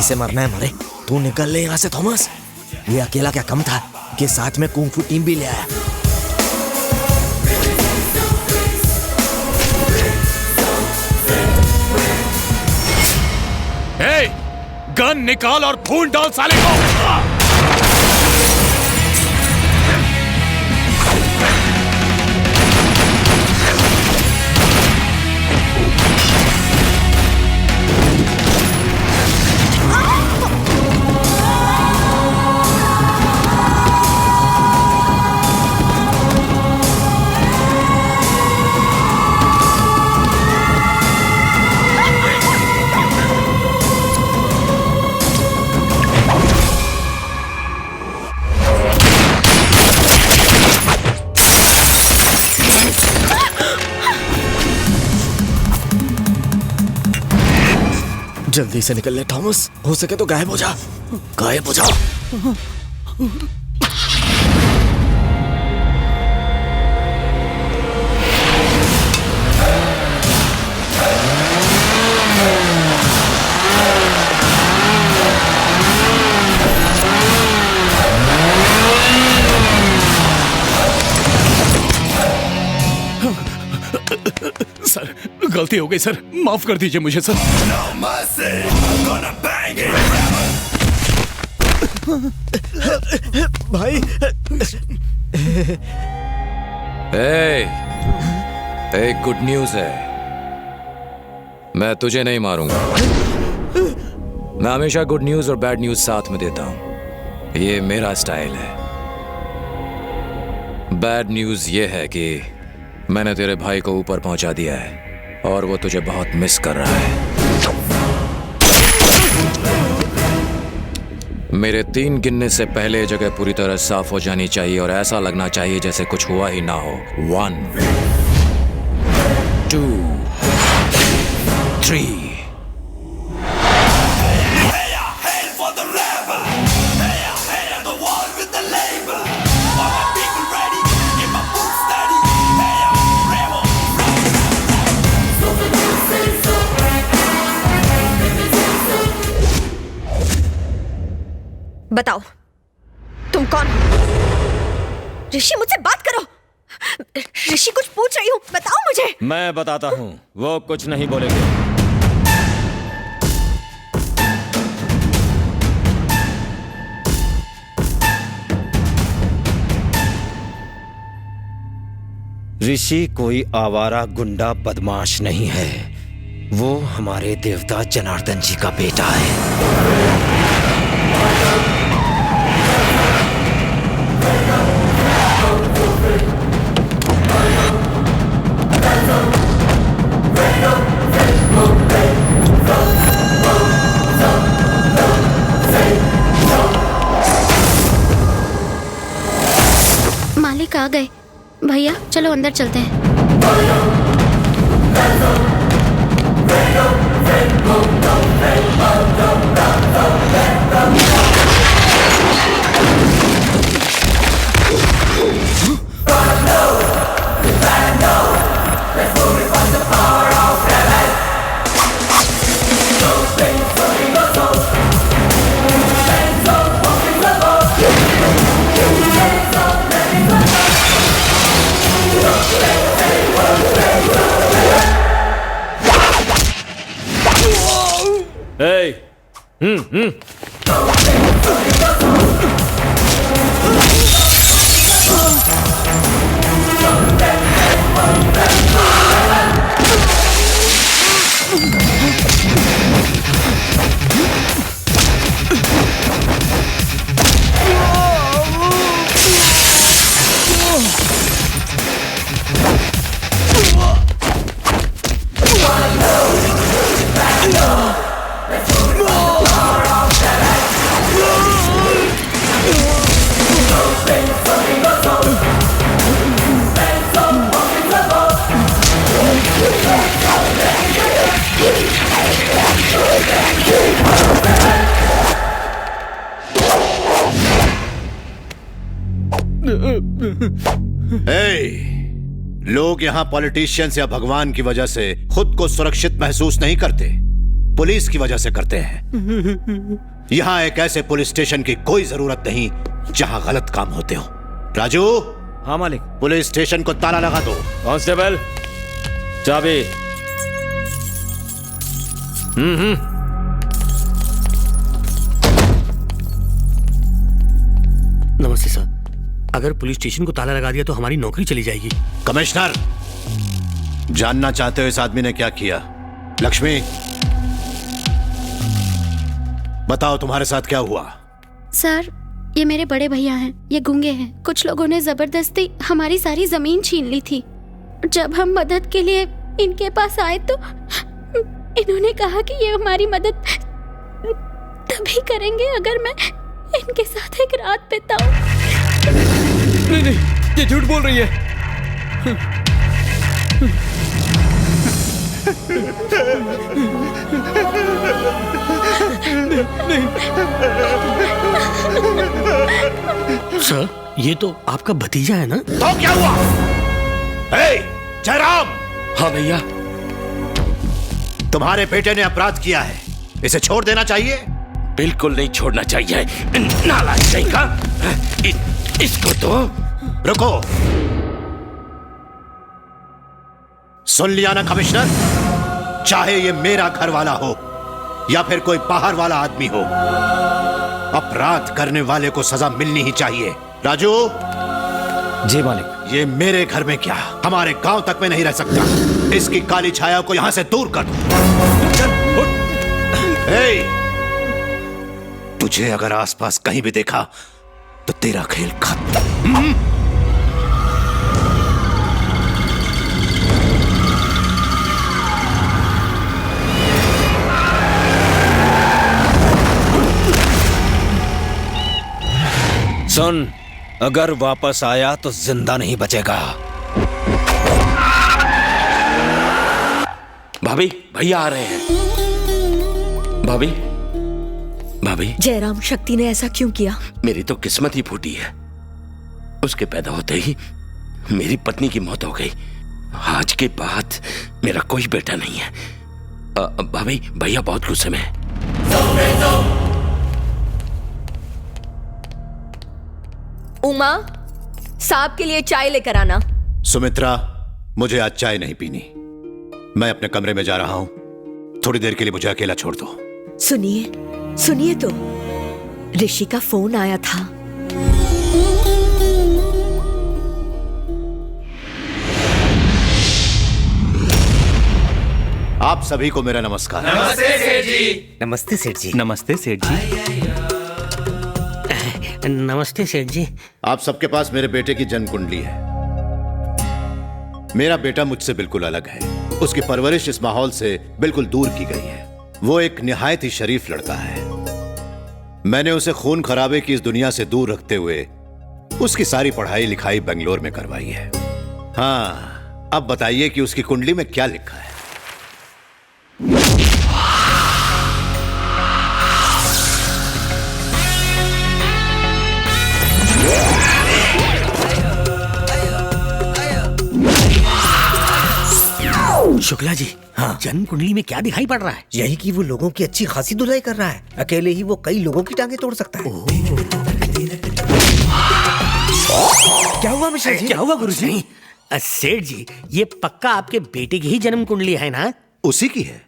से मरना है मरे। तू निकल ले यहाँ से थॉमस। ये अकेला क्या कम था कि साथ में कुंग फू टीम भी ले आया। हे, गन निकाल और खून डाल साले को। जल्दी से निकल ले थॉमस, हो सके तो गायब हो जा। गायब हो जा। सर, गलती हो गई सर, माफ कर दीजिए मुझे सर। भाई एक गुड न्यूज है, मैं तुझे नहीं मारूंगा। मैं हमेशा गुड न्यूज और बैड न्यूज साथ में देता हूं, ये मेरा स्टाइल है। बैड न्यूज ये है कि मैंने तेरे भाई को ऊपर पहुंचा दिया है और वो तुझे बहुत मिस कर रहा है। मेरे 3 गिनने से पहले जगह पूरी तरह साफ हो जानी चाहिए और ऐसा लगना चाहिए जैसे कुछ हुआ ही ना हो। 1 2 3। बताओ तुम कौन हो? ऋषि, मुझसे बात करो। ऋषि, कुछ पूछ रही हूँ, बताओ मुझे। मैं बताता हूँ, वो कुछ नहीं बोलेंगे। ऋषि कोई आवारा गुंडा बदमाश नहीं है, वो हमारे देवता जनार्दन जी का बेटा है। मालिक आ गए। भैया चलो अंदर चलते हैं। लोग यहाँ पॉलिटिशियंस या भगवान की वजह से खुद को सुरक्षित महसूस नहीं करते। पुलिस की वजह से करते हैं। यहाँ एक ऐसे पुलिस स्टेशन की कोई जरूरत नहीं जहां गलत काम होते हो। राजू। हाँ मालिक। पुलिस स्टेशन को ताला लगा दो। कांस्टेबल, चाबी। नमस्ते सर। अगर पुलिस स्टेशन को ताला लगा दिया तो हमारी नौकरी चली जाएगी। कमिश्नर, जानना चाहते हो इस आदमी ने क्या किया? लक्ष्मी, बताओ तुम्हारे साथ क्या हुआ? सर, ये मेरे बड़े भैया हैं। ये गूंगे हैं। कुछ लोगों ने जबरदस्ती हमारी सारी जमीन छीन ली थी। जब हम मदद के लिए इनके पास आए तो इन्होंने कहा कि ये हमारी मदद तभी करेंगे अगर मैं इनके साथ एक रात बिताऊं। नहीं नहीं, ये झूठ बोल रही है। सर, ये तो आपका भतीजा है ना? तो क्या हुआ? जयराम। हाँ भैया। तुम्हारे बेटे ने अपराध किया है, इसे छोड़ देना चाहिए। बिल्कुल नहीं छोड़ना चाहिए। नालायक का इसको तो। रुको, सुन लिया ना कमिश्नर? चाहे ये मेरा घर वाला हो या फिर कोई बाहर वाला आदमी हो, अपराध करने वाले को सजा मिलनी ही चाहिए। राजू। जी मालिक। ये मेरे घर में क्या, हमारे गांव तक में नहीं रह सकता। इसकी काली छाया को यहां से दूर कर दो। तुझे अगर आसपास कहीं भी देखा तो तेरा खेल खत्म। सुन, अगर वापस आया तो जिंदा नहीं बचेगा। भाभी, भैया आ रहे हैं। भाभी, भाभी। जयराम, शक्ति ने ऐसा क्यों किया? मेरी तो किस्मत ही फूटी है। उसके पैदा होते ही मेरी पत्नी की मौत हो गई। आज के बाद मेरा कोई बेटा नहीं है। भाभी, भैया बहुत गुस्से में है। उमा, साहब के लिए चाय लेकर आना। सुमित्रा, मुझे आज चाय नहीं पीनी। मैं अपने कमरे में जा रहा हूं। थोड़ी देर के लिए मुझे अकेला छोड़ दो। सुनिए, सुनिए तो, ऋषि का फोन आया था। आप सभी को मेरा नमस्कार। नमस्ते सेठ जी। नमस्ते सेठ जी। नमस्ते सेठ जी। नमस्ते सेठ जी। आप सबके पास मेरे बेटे की जन्म कुंडली है। मेरा बेटा मुझसे बिल्कुल अलग है। उसकी परवरिश इस माहौल से बिल्कुल दूर की गई है। वो एक निहायत ही शरीफ लड़का है। मैंने उसे खून खराबे की इस दुनिया से दूर रखते हुए उसकी सारी पढ़ाई लिखाई बेंगलोर में करवाई है। हाँ, अब बताइए कि उसकी कुंडली में क्या लिखा है? शुक्ला जी, हाँ, जन्म कुंडली में क्या दिखाई पड़ रहा है? यही कि वो लोगों की अच्छी खासी धुलाई कर रहा है। अकेले ही वो कई लोगों की टांगे तोड़ सकता है। क्या हुआ मिश्रा जी? क्या हुआ गुरुजी? सेठ जी, ये पक्का आपके बेटे की ही जन्म कुंडली है ना? उसी की है।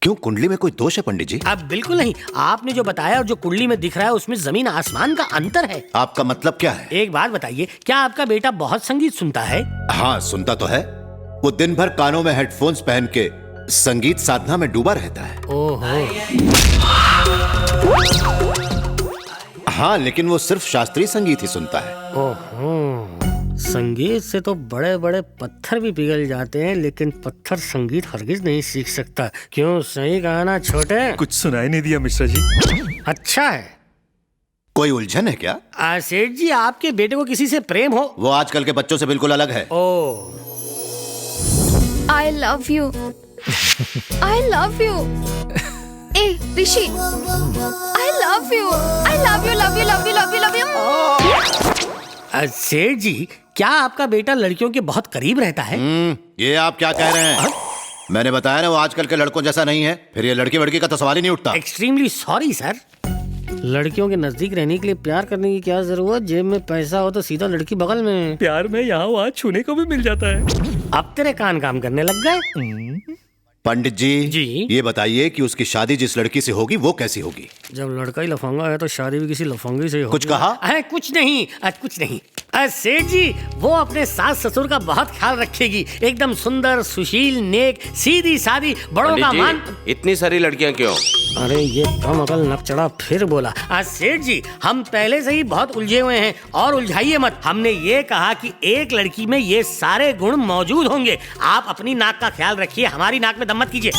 क्यों, कुंडली में कोई दोष है पंडित जी? अब बिल्कुल नहीं। आपने जो बताया और जो कुंडली में दिख रहा है उसमें जमीन आसमान का अंतर है। आपका मतलब क्या है? एक बात बताइए, क्या आपका बेटा बहुत संगीत सुनता है? हाँ, सुनता तो है। वो दिन भर कानों में हेडफोन्स पहन के संगीत साधना में डूबा रहता है। ओहो। हाँ, लेकिन वो सिर्फ शास्त्रीय संगीत ही सुनता है। ओहो, संगीत से तो बड़े बड़े पत्थर भी पिघल जाते हैं, लेकिन पत्थर संगीत हरगिज नहीं सीख सकता। क्यों, सही कहा ना छोटे? कुछ सुनाई नहीं दिया मिश्रा जी। अच्छा है। कोई उलझन है क्या? सेठ जी, आपके बेटे को किसी से प्रेम हो? वो आजकल के बच्चों से बिल्कुल अलग है। ओह, I love you. I love you. A Rishi, I love you. I love you, love you, love you, love you, love you. सेठ जी, क्या आपका बेटा लड़कियों के बहुत करीब रहता है? ये आप क्या कह रहे हैं? मैंने बताया ना वो आजकल के लड़कों जैसा नहीं है, फिर ये लड़की वड़की का तो सवाल ही नहीं उठता। Extremely sorry sir. लड़कियों के नजदीक रहने के लिए प्यार करने की क्या जरूरत, जेब में पैसा हो तो सीधा लड़की बगल में। प्यार में यहाँ वहाँ छूने को भी मिल जाता है। अब तेरे कान काम करने लग गए। पंडित जी, जी? ये बताइए कि उसकी शादी जिस लड़की से होगी वो कैसी होगी? जब लड़का ही लफंगा है तो शादी भी किसी लफंगी से ही होगी। कुछ कहा? कुछ नहीं, कुछ नहीं। सेठ जी, वो अपने सास ससुर का बहुत ख्याल रखेगी। एकदम सुंदर, सुशील, नेक, सीधी सादी, बड़ों का मान। इतनी सारी लड़कियां क्यों? अरे ये कम अकल नकचड़ा फिर बोला। सेठ जी, हम पहले से ही बहुत उलझे हुए हैं और उलझाइए मत। हमने ये कहा कि एक लड़की में ये सारे गुण मौजूद होंगे। आप अपनी नाक का ख्याल रखिए, हमारी नाक में दम मत कीजिए।